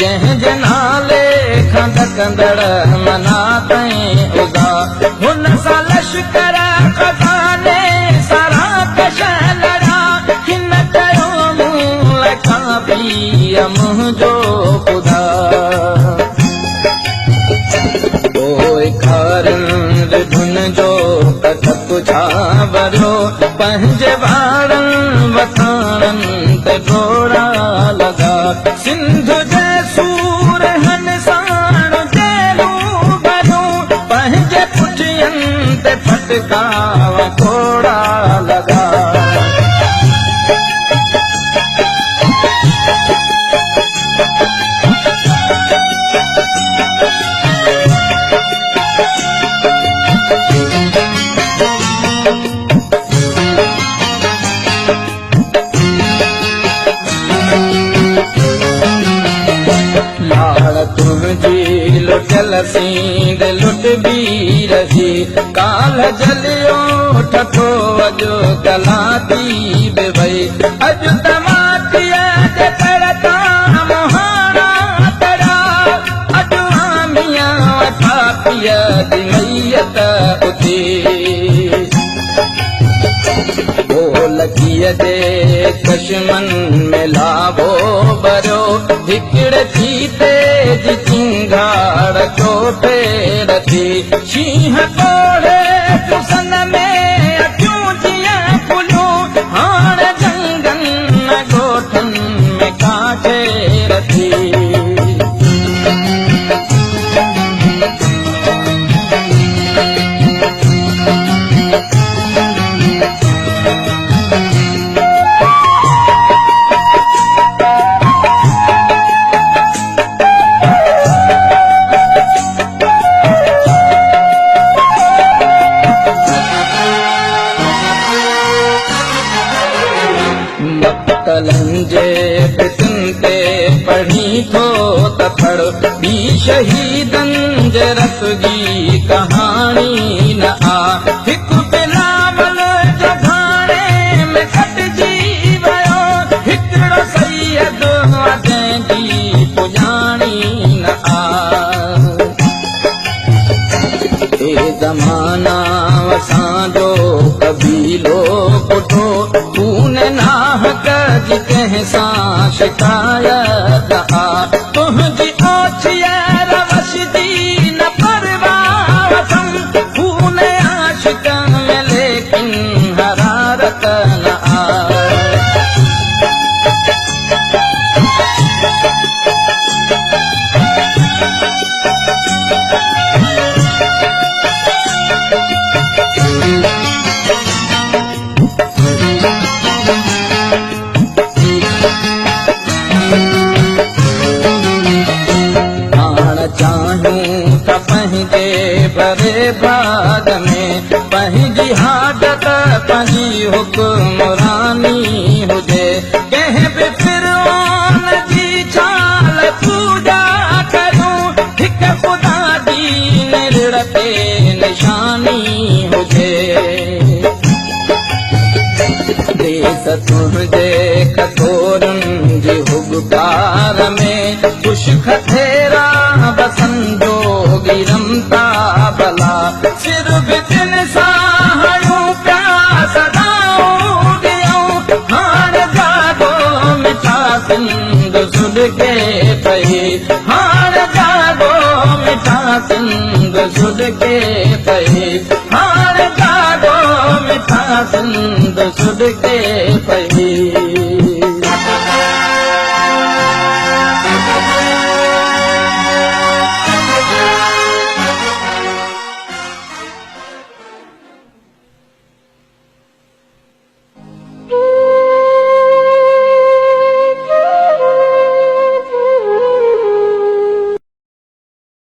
जंहिं जे नाले खंड कंदड़ मना तई उदा हुन सां लश्कर खजाने सारा कश लड़ा हिन कयो मूं लखां पीअ मुंहिंजो ख़ुदा धुन जो कथक छा भरियो पंहिंजे वारनि वखाणनि ते डोरा लॻा सिंध जे सूर हन साण जेलूं भरियूं पंहिंजे पुठियनि ते फटका थोड़ा लॻा तुंहिंजी लुटियल सींद लुट बि रही काल जलियो ठठो अॼु कलाती बि वई अॼु तमाटीअ जे कर तां मोहाणा तड़ा अॼु आमीअ वठा पीअ दी मैयत उथी लकीअ जे चश्मन में लाभो भरियो हिकिड़े चीते जी चिंगार चोटे रखी शींहं कोड़े चुसन में अखियूं जीअं फुलियूं हाणे जंगनि ॻोठनि में काठे रखी जे पितुनि ते पढ़ी थो त पढ़ ॿी शहीदनि जे रत जी कहाणी न आ हिकु बिलावल जो घाणे में कटिजी वियो हिकिड़ो सैयद जंहिंजी पुॼाणी न आ ज़माना असांजो कबीलो पुठो खून नाहक जी कंहिं सां शिकायत आ तुंहिंजी ओछिया रवश जी न परवाह खून आशिक में लेकिन हरारत न आ भरे भाग में पंहिंजी हाजत पंहिंजी हुक्मरानी हुजे कंहिं बि फिरौन जी छाल पूजा करूं हिकु ख़ुदा जी निरड़ ते निशानी हुजे देस तुंहिंजे कटोरनि जी हुबकार में खुशख थेरा बसन जोगी रमता भला सिर बि तिन सां हणूं पिया सदाऊं ॾियूं हाणे जाॻो मिठा सिंध सुॾके पई हाणे जाॻो मिठा सिंध सुॾके पई हाणे जाॻो मिठा सिंध सुॾके पई